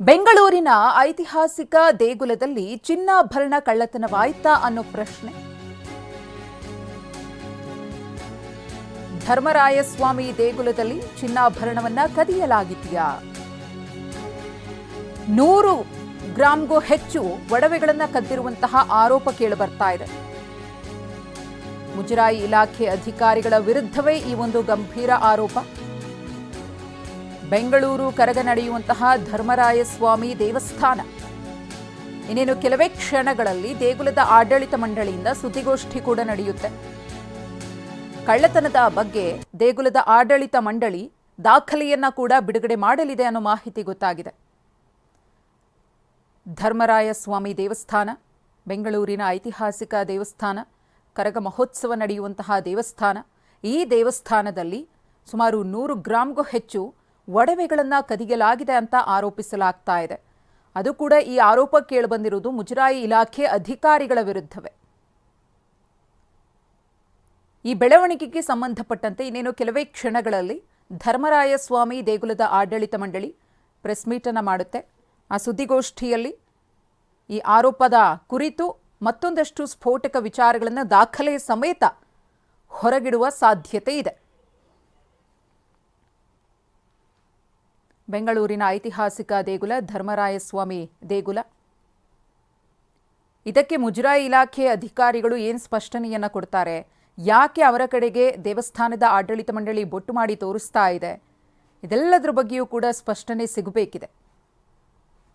ಬೆಂಗಳೂರಿನ ಐತಿಹಾಸಿಕ ದೇಗುಲದಲ್ಲಿ ಚಿನ್ನಾಭರಣ ಕಳ್ಳತನವಾಯ್ತಾ ಅನ್ನೋ ಪ್ರಶ್ನೆ. ಧರ್ಮರಾಯಸ್ವಾಮಿ ದೇಗುಲದಲ್ಲಿ ಚಿನ್ನಾಭರಣವನ್ನ ಕದಿಯಲಾಗಿದೆಯಾ? 100 ಗ್ರಾಂಗೂ ಹೆಚ್ಚು ಒಡವೆಗಳನ್ನ ಕದ್ದಿರುವಂತಹ ಆರೋಪ ಕೇಳಿಬರ್ತಾ ಇದೆ. ಮುಜರಾಯಿ ಇಲಾಖೆ ಅಧಿಕಾರಿಗಳ ವಿರುದ್ಧವೇ ಈ ಒಂದು ಗಂಭೀರ ಆರೋಪ. ಬೆಂಗಳೂರು ಕರಗ ನಡೆಯುವಂತಹ ಧರ್ಮರಾಯಸ್ವಾಮಿ ದೇವಸ್ಥಾನ ಇನ್ನೇನು ಕೆಲವೇ ಕ್ಷಣಗಳಲ್ಲಿ ದೇಗುಲದ ಆಡಳಿತ ಮಂಡಳಿಯಿಂದ ಸುದ್ದಿಗೋಷ್ಠಿ ಕೂಡ ನಡೆಯುತ್ತೆ. ಕಳ್ಳತನದ ಬಗ್ಗೆ ದೇಗುಲದ ಆಡಳಿತ ಮಂಡಳಿ ದಾಖಲೆಯನ್ನ ಕೂಡ ಬಿಡುಗಡೆ ಮಾಡಲಿದೆ ಅನ್ನೋ ಮಾಹಿತಿ ಗೊತ್ತಾಗಿದೆ. ಧರ್ಮರಾಯಸ್ವಾಮಿ ದೇವಸ್ಥಾನ ಬೆಂಗಳೂರಿನ ಐತಿಹಾಸಿಕ ದೇವಸ್ಥಾನ, ಕರಗ ಮಹೋತ್ಸವ ನಡೆಯುವಂತಹ ದೇವಸ್ಥಾನ. ಈ ದೇವಸ್ಥಾನದಲ್ಲಿ ಸುಮಾರು 100 ಗ್ರಾಂಗೂ ಹೆಚ್ಚು ಒಡವೆಗಳನ್ನು ಕದಿಯಲಾಗಿದೆ ಅಂತ ಆರೋಪಿಸಲಾಗ್ತಾ ಇದೆ. ಅದು ಕೂಡ ಈ ಆರೋಪ ಕೇಳಿಬಂದಿರುವುದು ಮುಜರಾಯಿ ಇಲಾಖೆ ಅಧಿಕಾರಿಗಳ ವಿರುದ್ಧವೇ. ಈ ಬೆಳವಣಿಗೆಗೆ ಸಂಬಂಧಪಟ್ಟಂತೆ ಇನ್ನೇನು ಕೆಲವೇ ಕ್ಷಣಗಳಲ್ಲಿ ಧರ್ಮರಾಯಸ್ವಾಮಿ ದೇಗುಲದ ಆಡಳಿತ ಮಂಡಳಿ ಪ್ರೆಸ್ ಮೀಟ್ ಅನ್ನು ಮಾಡುತ್ತೆ. ಆ ಸುದ್ದಿಗೋಷ್ಠಿಯಲ್ಲಿ ಈ ಆರೋಪದ ಕುರಿತು ಮತ್ತೊಂದಷ್ಟು ಸ್ಫೋಟಕ ವಿಚಾರಗಳನ್ನು ದಾಖಲೆ ಸಮೇತ ಹೊರಗಿಡುವ ಸಾಧ್ಯತೆ ಇದೆ. ಬೆಂಗಳೂರಿನ ಐತಿಹಾಸಿಕ ದೇಗುಲ ಧರ್ಮರಾಯಸ್ವಾಮಿ ದೇಗುಲ, ಇದಕ್ಕೆ ಮುಜರಾಯಿ ಇಲಾಖೆ ಅಧಿಕಾರಿಗಳು ಏನು ಸ್ಪಷ್ಟನೆಯನ್ನ ಕೊಡ್ತಾರೆ, ಯಾಕೆ ಅವರ ಕಡೆಗೆ ದೇವಸ್ಥಾನದ ಆಡಳಿತ ಮಂಡಳಿ ಬೊಟ್ಟು ಮಾಡಿ ತೋರಿಸ್ತಾ ಇದೆ, ಇದೆಲ್ಲದರ ಬಗ್ಗೆಯೂ ಕೂಡ ಸ್ಪಷ್ಟನೆ ಸಿಗಬೇಕಿದೆ.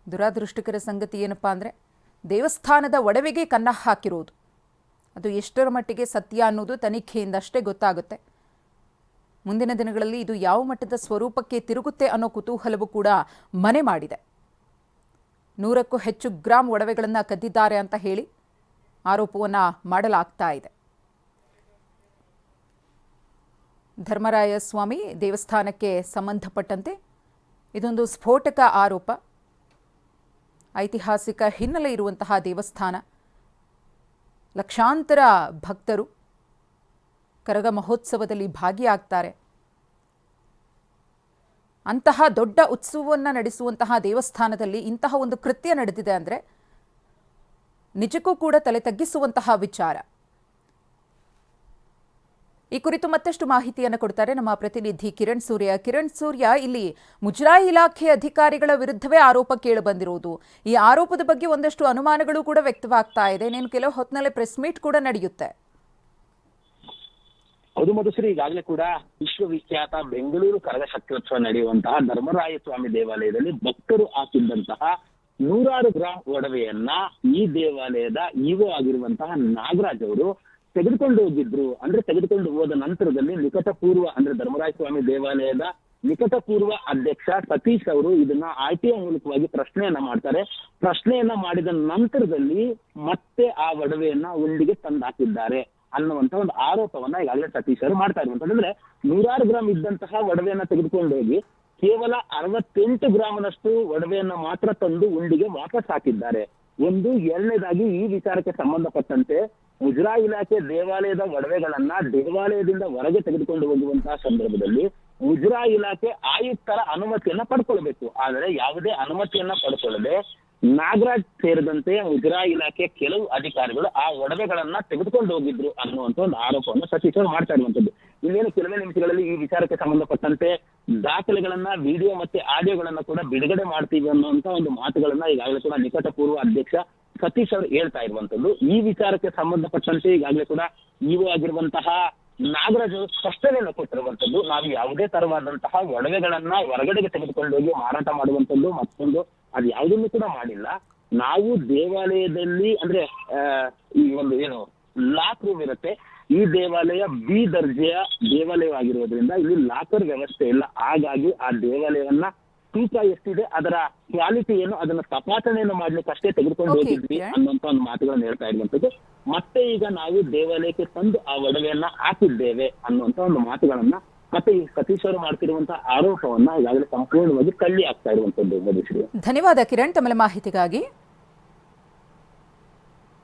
ದುರಾದೃಷ್ಟಕರ ಸಂಗತಿ ಏನಪ್ಪಾ ಅಂದರೆ, ದೇವಸ್ಥಾನದ ಒಡವೆಗೆ ಕನ್ನ ಹಾಕಿರೋದು, ಅದು ಎಷ್ಟರ ಮಟ್ಟಿಗೆ ಸತ್ಯ ಅನ್ನೋದು ತನಿಖೆಯಿಂದಷ್ಟೇ ಗೊತ್ತಾಗುತ್ತೆ. ಮುಂದಿನ ದಿನಗಳಲ್ಲಿ ಇದು ಯಾವ ಮಟ್ಟದ ಸ್ವರೂಪಕ್ಕೆ ತಿರುಗುತ್ತೆ ಅನ್ನೋ ಕುತೂಹಲವೂ ಕೂಡ ಮನೆ ಮಾಡಿದೆ. 100ಕ್ಕೂ ಹೆಚ್ಚು ಗ್ರಾಂ ಒಡವೆಗಳನ್ನು ಕದ್ದಿದ್ದಾರೆ ಅಂತ ಹೇಳಿ ಆರೋಪವನ್ನು ಮಾಡಲಾಗ್ತಾ ಇದೆ. ಧರ್ಮರಾಯಸ್ವಾಮಿ ದೇವಸ್ಥಾನಕ್ಕೆ ಸಂಬಂಧಪಟ್ಟಂತೆ ಇದೊಂದು ಸ್ಫೋಟಕ ಆರೋಪ. ಐತಿಹಾಸಿಕ ಹಿನ್ನೆಲೆ ಇರುವಂತಹ ದೇವಸ್ಥಾನ, ಲಕ್ಷಾಂತರ ಭಕ್ತರು ಕರಗ ಮಹೋತ್ಸವದಲ್ಲಿ ಭಾಗಿಯಾಗ್ತಾರೆ. ಅಂತಹ ದೊಡ್ಡ ಉತ್ಸವವನ್ನು ನಡೆಸುವಂತಹ ದೇವಸ್ಥಾನದಲ್ಲಿ ಇಂತಹ ಒಂದು ಕೃತ್ಯ ನಡೆದಿದೆ ಅಂದರೆ ನಿಜಕ್ಕೂ ಕೂಡ ತಲೆ ತಗ್ಗಿಸುವಂತಹ ವಿಚಾರ. ಈ ಕುರಿತು ಮತ್ತಷ್ಟು ಮಾಹಿತಿಯನ್ನು ಕೊಡ್ತಾರೆ ನಮ್ಮ ಪ್ರತಿನಿಧಿ ಕಿರಣ್ ಸೂರ್ಯ. ಇಲ್ಲಿ ಮುಜರಾಯಿ ಇಲಾಖೆ ಅಧಿಕಾರಿಗಳ ವಿರುದ್ಧವೇ ಆರೋಪ ಕೇಳಿಬಂದಿರುವುದು, ಈ ಆರೋಪದ ಬಗ್ಗೆ ಒಂದಷ್ಟು ಅನುಮಾನಗಳು ಕೂಡ ವ್ಯಕ್ತವಾಗ್ತಾ ಇದೆ. ಇನ್ನೇನು ಕೆಲವು ಹೊತ್ತಿನಲ್ಲೇ ಪ್ರೆಸ್ ಮೀಟ್ ಕೂಡ ನಡೆಯುತ್ತೆ. ಹೌದು ಮಧುಶ್ರೀ, ಈಗಾಗಲೇ ಕೂಡ ವಿಶ್ವವಿಖ್ಯಾತ ಬೆಂಗಳೂರು ಕರಗ ಶಕ್ತ್ಯೋತ್ಸವ ನಡೆಯುವಂತಹ ಧರ್ಮರಾಯಸ್ವಾಮಿ ದೇವಾಲಯದಲ್ಲಿ ಭಕ್ತರು ಹಾಕಿದ್ದಂತಹ 100 ಗ್ರಾಂ ಒಡವೆಯನ್ನ ಈ ದೇವಾಲಯದ ಇಒ ಆಗಿರುವಂತಹ ನಾಗರಾಜ್ ಅವರು ತೆಗೆದುಕೊಂಡು ಹೋಗಿದ್ರು. ಅಂದ್ರೆ ತೆಗೆದುಕೊಂಡು ಹೋದ ನಂತರದಲ್ಲಿ ನಿಕಟಪೂರ್ವ ಅಂದ್ರೆ ಧರ್ಮರಾಯಸ್ವಾಮಿ ದೇವಾಲಯದ ನಿಕಟಪೂರ್ವ ಅಧ್ಯಕ್ಷ ಸತೀಶ್ ಅವರು ಇದನ್ನ RTO ಮೂಲಕವಾಗಿ ಪ್ರಶ್ನೆಯನ್ನ ಮಾಡ್ತಾರೆ. ಪ್ರಶ್ನೆಯನ್ನ ಮಾಡಿದ ನಂತರದಲ್ಲಿ ಮತ್ತೆ ಆ ಒಡವೆಯನ್ನ ಉಂಡಿಗೆ ತಂದಾಕಿದ್ದಾರೆ ಅನ್ನುವಂತ ಒಂದು ಆರೋಪವನ್ನ ಈಗಾಗಲೇ ಸತೀಶ್ ಅವರು ಮಾಡ್ತಾ ಇರುವಂತದ್ದು. ಅಂದ್ರೆ 100 ಗ್ರಾಂ ಇದ್ದಂತಹ ಒಡವೆಯನ್ನ ತೆಗೆದುಕೊಂಡು ಹೋಗಿ ಕೇವಲ 68 ಗ್ರಾಂನಷ್ಟು ಒಡವೆಯನ್ನ ಮಾತ್ರ ತಂದು ಉಂಡಿಗೆ ವಾಪಸ್ ಹಾಕಿದ್ದಾರೆ. ಒಂದು. ಎರಡನೇದಾಗಿ ಈ ವಿಚಾರಕ್ಕೆ ಸಂಬಂಧಪಟ್ಟಂತೆ ಮುಜರಾಯಿ ಇಲಾಖೆ ದೇವಾಲಯದ ಒಡವೆಗಳನ್ನ ದೇವಾಲಯದಿಂದ ಹೊರಗೆ ತೆಗೆದುಕೊಂಡು ಹೋಗುವಂತಹ ಸಂದರ್ಭದಲ್ಲಿ ಮುಜರಾಯಿ ಇಲಾಖೆ ಆಯುಕ್ತರ ಅನುಮತಿಯನ್ನ ಪಡ್ಕೊಳ್ಬೇಕು. ಆದರೆ ಯಾವುದೇ ಅನುಮತಿಯನ್ನ ಪಡ್ಕೊಳ್ಳದೆ ನಾಗರಾಜ್ ಸೇರಿದಂತೆ ಮುಜರಾಯಿ ಇಲಾಖೆ ಕೆಲವು ಅಧಿಕಾರಿಗಳು ಆ ಒಡವೆಗಳನ್ನ ತೆಗೆದುಕೊಂಡು ಹೋಗಿದ್ರು ಅನ್ನುವಂತ ಒಂದು ಆರೋಪವನ್ನು ಸತೀಶ್ ಅವರು ಮಾಡ್ತಾ ಇರುವಂತದ್ದು. ಇನ್ನೇನು ಕೆಲವೇ ನಿಮಿಷಗಳಲ್ಲಿ ಈ ವಿಚಾರಕ್ಕೆ ಸಂಬಂಧಪಟ್ಟಂತೆ ದಾಖಲೆಗಳನ್ನ, ವಿಡಿಯೋ ಮತ್ತೆ ಆಡಿಯೋಗಳನ್ನ ಕೂಡ ಬಿಡುಗಡೆ ಮಾಡ್ತೀವಿ ಅನ್ನುವಂತ ಒಂದು ಮಾತುಗಳನ್ನ ಈಗಾಗಲೇ ಕೂಡ ನಿಕಟಪೂರ್ವ ಅಧ್ಯಕ್ಷ ಸತೀಶ್ ಅವರು ಹೇಳ್ತಾ ಇರುವಂತದ್ದು. ಈ ವಿಚಾರಕ್ಕೆ ಸಂಬಂಧಪಟ್ಟಂತೆ ಈಗಾಗಲೇ ಕೂಡ ಇಒ ಆಗಿರುವಂತಹ ನಾಗರಾಜ್ ಅವರು ಸ್ಪಷ್ಟನೆಯನ್ನು ಕೊಟ್ಟಿರುವಂತದ್ದು. ನಾವು ಯಾವುದೇ ತರವಾದಂತಹ ಒಡವೆಗಳನ್ನ ಹೊರಗಡೆಗೆ ತೆಗೆದುಕೊಂಡು ಹೋಗಿ ಮಾರಾಟ ಮಾಡುವಂತದ್ದು ಮತ್ತೊಂದು ಅದು ಯಾವುದನ್ನು ಕೂಡ ಮಾಡಿಲ್ಲ. ನಾವು ದೇವಾಲಯದಲ್ಲಿ ಅಂದ್ರೆ ಈ ಒಂದು ಏನು ಲಾಕ್ ರೂಮ್ ಇರುತ್ತೆ, ಈ ದೇವಾಲಯ ಬಿ ದರ್ಜೆಯ ದೇವಾಲಯವಾಗಿರುವುದರಿಂದ ಇಲ್ಲಿ ಲಾಕರ್ ವ್ಯವಸ್ಥೆ ಇಲ್ಲ. ಹಾಗಾಗಿ ಆ ದೇವಾಲಯವನ್ನ ತೂಕ ಎಷ್ಟಿದೆ, ಅದರ ಕ್ವಾಲಿಟಿ ಏನು, ಅದನ್ನ ತಪಾಸಣೆಯನ್ನು ಮಾಡ್ಲಿಕ್ಕೆ ಅಷ್ಟೇ ತೆಗೆದುಕೊಂಡು ಹೋಗಿದ್ವಿ ಅನ್ನುವಂತ ಒಂದು ಮಾತುಗಳನ್ನು ಹೇಳ್ತಾ ಇರುವಂತದ್ದು. ಮತ್ತೆ ಈಗ ನಾವು ದೇವಾಲಯಕ್ಕೆ ತಂದು ಆ ಒಡವೆಯನ್ನ ಹಾಕಿದ್ದೇವೆ ಅನ್ನುವಂತ ಒಂದು ಮಾತುಗಳನ್ನ ಮತ್ತೆ ಈ ಸತೀಶ್ ಅವರು ಮಾಡ್ತಿರುವಂತಹ ಆರೋಪವನ್ನ ಈಗಾಗಲೇ ಸಂಪೂರ್ಣವಾಗಿ ತಳ್ಳಿ ಆಗ್ತಾ ಇರುವಂತದ್ದು. ಧನ್ಯವಾದ ಕಿರಣ್, ತಮ್ಮ ಮಾಹಿತಿಗಾಗಿ.